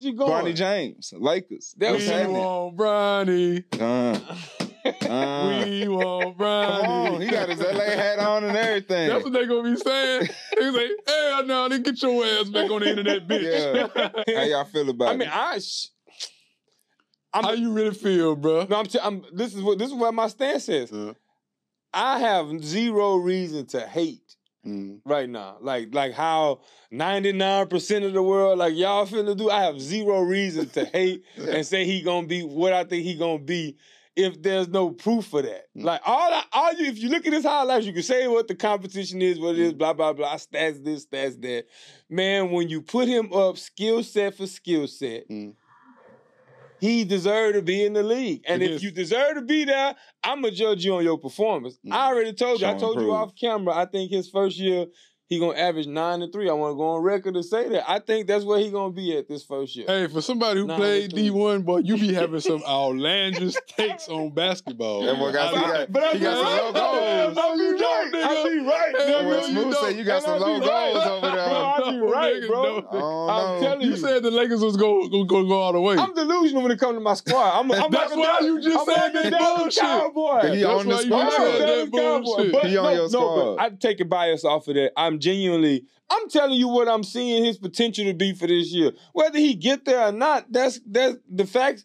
You going? Bronny James, Lakers. We want Bronny. We want Bronny. Come on, he got his LA hat on and everything. That's what they gonna be saying. They say, "Hell no, then get your ass back on the internet, bitch." Yeah. How y'all feel about it? How you really feel, bro? No, this is what my stance is. I have zero reason to hate right now. Like how 99% of the world, like y'all finna do, I have zero reason to hate and say he gonna be what I think he gonna be if there's no proof for that. Like if you look at his highlights, you can say what the competition is, what it is, blah, blah, blah, stats this, stats that. Man, when you put him up skill set for skill set, he deserved to be in the league. And if you deserve to be there, I'm going to judge you on your performance. I already told you. I told you off camera, I think his first year, he going to average 9 and 3. I want to go on record to say that. I think that's where he going to be at this first year. Hey, for somebody who played D1, boy, you be having some outlandish takes on basketball. That boy got some low goals. I be right. Well, Smooth said you got some low goals over there. I be right, bro. I'm telling you. You said the Lakers was going to go all the way. I'm delusional when it comes to my squad. That's why you just said that bullshit. Cowboy. He on the squad. He on your squad. I take a bias off of that. I'm telling you what I'm seeing his potential to be for this year. Whether he get there or not, that's the facts.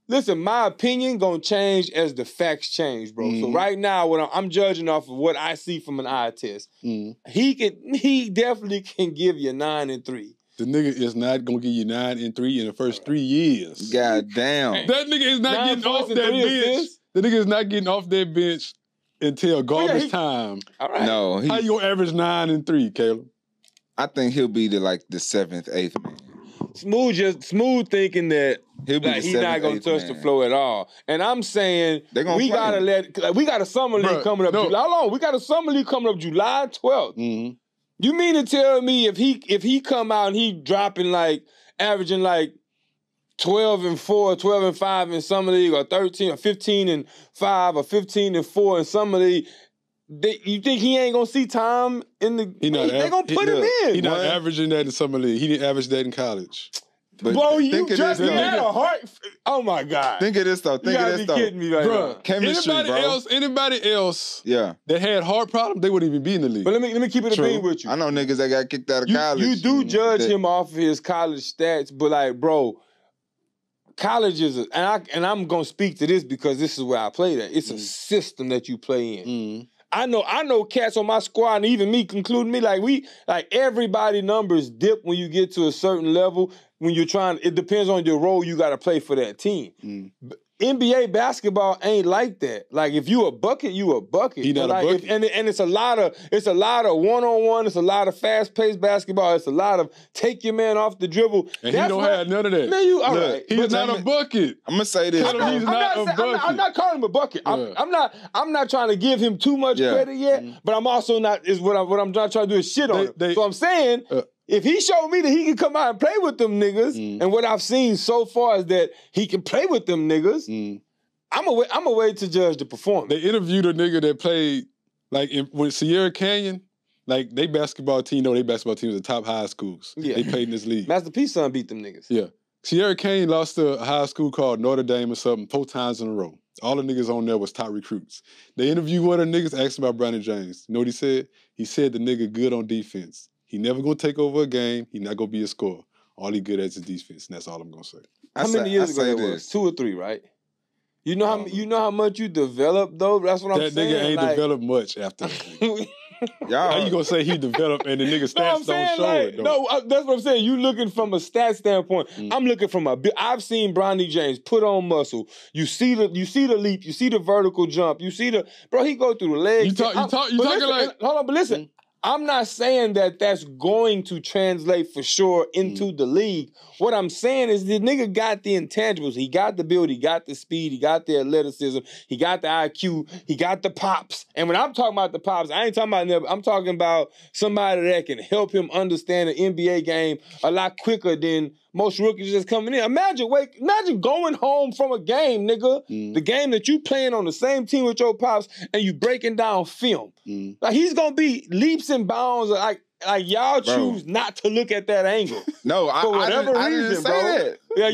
Listen, my opinion gonna change as the facts change, bro. So right now, I'm judging off of what I see from an eye test. He definitely can give you 9 and 3. The nigga is not gonna give you 9 and 3 in the first 3 years. God damn. That nigga is not getting off that bench. The nigga is not getting off that bench until garbage time. All right. No. How you gonna average 9 and 3, Caleb? I think he'll be the 7th, 8th man. Smooth thinking that he's not gonna touch the floor at all. And I'm saying we got a summer league coming up. How long? We got a summer league coming up July 12th. You mean to tell me if he come out and he dropping averaging 12 and 4, 12 and 5 in summer league, or 13 or 15 and 5 or 15 and 4 in summer league, you think he ain't gonna see time in the? They gonna put him in. He not averaging that in summer league. He didn't average that in college. But bro, you just had a heart. Oh my God! Think of this though. You gotta be kidding me right now. Chemistry, anybody else, that had heart problems, they wouldn't even be in the league. But let me keep it a bean with you. I know niggas that got kicked out of college. You do judge him off of his college stats, but bro. College is, and I'm gonna speak to this because this is where I played at. It's a system that you play in. I know cats on my squad, and even me, including me, everybody numbers dip when you get to a certain level. When you're it depends on your role you got to play for that team. NBA basketball ain't like that. Like if you a bucket, you a bucket. He not a bucket. And it's a lot of one-on-one. It's a lot of fast-paced basketball. It's a lot of take your man off the dribble. And he don't have none of that. Man, you all right? He's not a bucket. I'm gonna say this. I'm not calling him a bucket. I'm not trying to give him too much credit yet. But I'm also not. What I'm not trying to do is shit on him. So I'm saying. If he showed me that he can come out and play with them niggas, and what I've seen so far is that he can play with them niggas, I'm a wait to judge the performance. They interviewed a nigga that played with Sierra Canyon. They basketball team, their basketball team was the top high schools. Yeah. They played in this league. Master P's son beat them niggas. Yeah. Sierra Canyon lost to a high school called Notre Dame or something 4 times in a row. All the niggas on there was top recruits. They interviewed one of the niggas, asked him about Bronny James. You know what he said? He said the nigga good on defense. He never gonna take over a game. He not gonna be a scorer. All he good at is defense, and that's all I'm gonna say. How many years ago that was? 2 or 3, right? You know how much you developed though. That's what I'm saying. That nigga ain't developed much after that. How you gonna say he developed and the nigga stats don't show it though? No, that's what I'm saying. You looking from a stat standpoint. I'm looking from I've seen Bronny James put on muscle. You see the leap. You see the vertical jump. You see he go through the legs. Hold on, but listen. I'm not saying that that's going to translate for sure into the league. What I'm saying is the nigga got the intangibles. He got the build, he got the speed, he got the athleticism, he got the IQ, he got the pops. And when I'm talking about the pops, I ain't talking about never. I'm talking about somebody that can help him understand the NBA game a lot quicker than most rookies just coming in. Imagine going home from a game, nigga. The game that you playing on the same team with your pops and you breaking down film. Like he's gonna be leaps and bounds. like y'all choose not to look at that angle. No, for whatever I didn't reason, say bro. that. Yeah,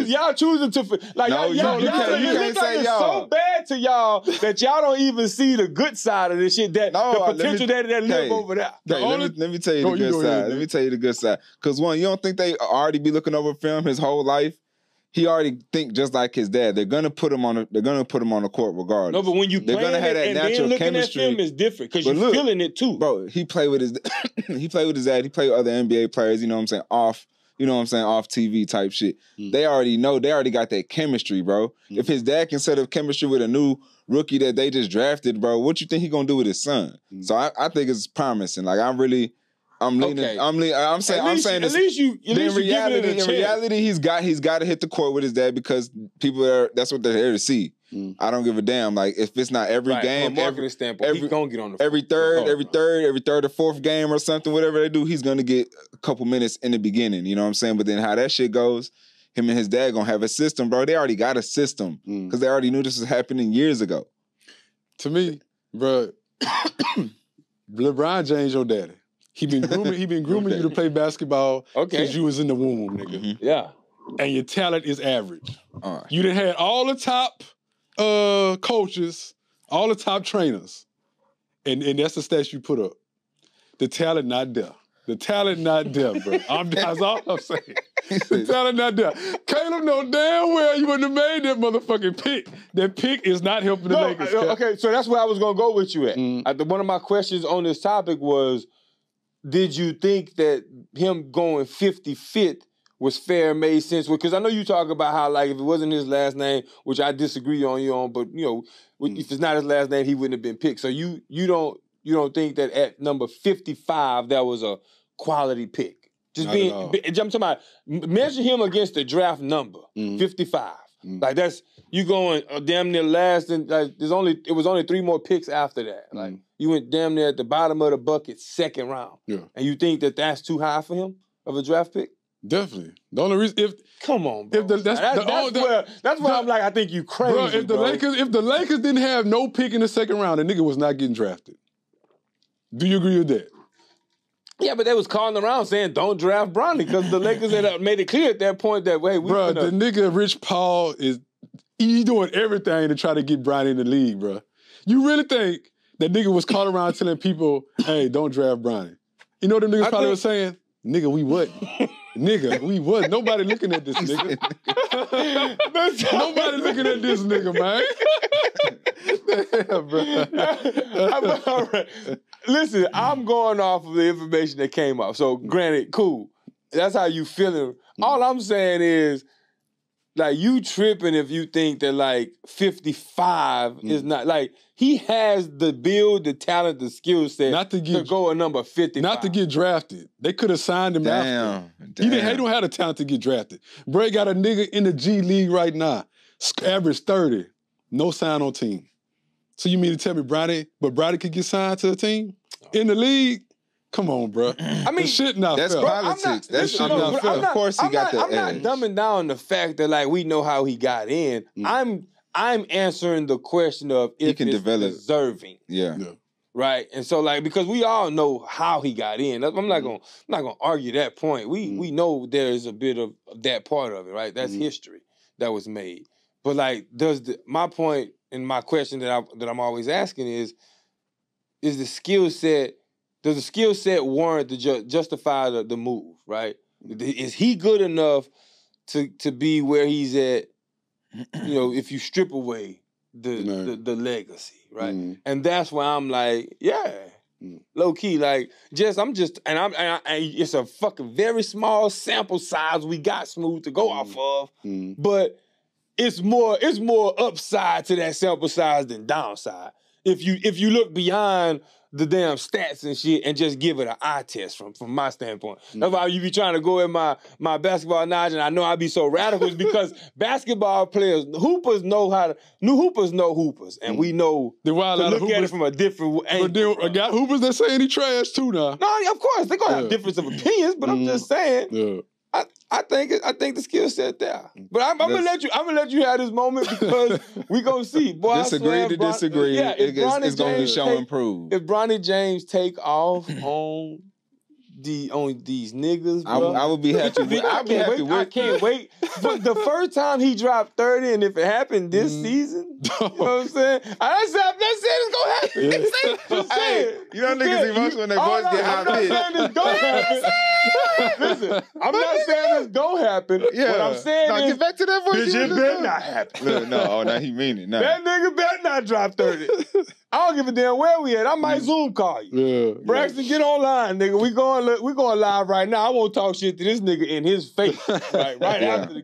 y'all choosing to like no, y'all you can't say it's y'all. so bad to y'all that y'all don't even see the good side of this shit. That the potential that live over there. Let me tell you the good side. Let me tell you the good side. Because one, you don't think they already be looking over film his whole life? He already think just like his dad. They're gonna put him on the court regardless. No, but when you they're gonna have that and natural then looking chemistry. at film is different because you're feeling it too, bro. He played with his he played with his dad. He played with other NBA players. You know what I'm saying? Off TV type shit. They already know. They already got that chemistry, bro. If his dad can set up chemistry with a new rookie that they just drafted, bro, what you think he gonna do with his son? So I think it's promising. Like I'm leaning. Okay. I'm saying at least you in reality, he's got to hit the court with his dad because that's what they're here to see. I don't give a damn. Like if it's not every game, from a marketing standpoint, he's gonna get on the every third or fourth game or something, whatever they do, he's gonna get a couple minutes in the beginning. You know what I'm saying? But then how that shit goes, him and his dad gonna have a system, bro. They already got a system because they already knew this was happening years ago. To me, bro, LeBron James, your daddy. He been grooming you to play basketball since you was in the womb, nigga. Mm-hmm. Yeah. And your talent is average. You done had all the top coaches, all the top trainers. And that's the stats you put up. The talent not there. The talent not there, bro. That's all I'm saying. The talent not there. Caleb know damn well you wouldn't have made that motherfucking pick. That pick is not helping the Lakers. Okay, so that's where I was going to go with you at. One of my questions on this topic was, did you think that him going 55th was fair, made sense? Because I know you talk about how, like, if it wasn't his last name, which I disagree on you on, but, you know, if it's not his last name, he wouldn't have been picked. So you don't think that at number 55 that was a quality pick? Just not I'm talking about measure him against the draft number 55. Like that's you going damn near last, and like it was only 3 more picks after that. Like you went damn near at the bottom of the bucket, second round. Yeah, and you think that that's too high for him of a draft pick? Definitely. The only reason come on, bro. That's where I'm like, I think you crazy, bro. If the Lakers didn't have no pick in the second round, the nigga was not getting drafted. Do you agree with that? Yeah, but they was calling around saying don't draft Bronny because the Lakers had made it clear at that point that, hey, the nigga Rich Paul he doing everything to try to get Bronny in the league, bro. You really think that nigga was calling around telling people, hey, don't draft Bronny? You know what them niggas probably was saying? Nigga, we wouldn't. Nigga, we wasn't. Nobody looking at this nigga. Nobody looking at this nigga, man. Damn, bro. All right. Listen, I'm going off of the information that came up. So, granted, cool. That's how you feeling. All I'm saying is, like, you tripping if you think that, like, 55 is not, like, he has the build, the talent, the skill set to go a number 55. Not to get drafted. They could have signed him after. He don't have the talent to get drafted. Bray got a nigga in the G League right now. Average 30. No sign on team. So you mean to tell me Bronny could get signed to a team? In the league? Come on, bro. I mean, shit not that's fair. politics. That's shit not fair. Of course he got the edge. I'm not dumbing down the fact that, like, we know how he got in. I'm answering the question of if he can develop deserving. Yeah. Right? And so, like, because we all know how he got in. I'm not gonna argue that point. We know there's a bit of that part of it, right? That's history that was made. But, like, my point and my question that I'm always asking is the skill set, does the skill set warrant to justify the move, right? Is he good enough to be where he's at, you know, if you strip away the legacy, right? And that's why I'm like, low key, like, it's a fucking very small sample size we got, Smooth, to go off of, but it's more upside to that sample size than downside. If you look beyond the damn stats and shit and just give it an eye test from my standpoint. That's why you be trying to go in my basketball knowledge, and I know I be so radical, is because basketball players, hoopers know hoopers, and we know to look at it from a different angle. But I got hoopers that saying he trash too now. No, of course, they're gonna have difference of opinions, but I'm just saying. I think the skill set there, but I'm gonna let you have this moment because we gonna see. Boy, disagree to disagree. Yeah, it's gonna be show and prove. If Bronny James take off on these niggas, bro. I would be happy. I can't wait. But the first time he dropped 30, and if it happened this season, you know what I'm saying? I'm not saying it's gonna happen. Hey, you know niggas emotional when their voice get high pitched. I'm not saying it's gonna happen. Listen, I'm not saying it's gonna happen. Yeah. What I'm saying is, get back to that voice. bitch, it better not happen. Now he mean it. Nah. That nigga better not drop 30. I don't give a damn where we at. I might Zoom call you. Yeah. Braxton, get online, nigga. We going live right now. I won't talk shit to this nigga in his face. Right after the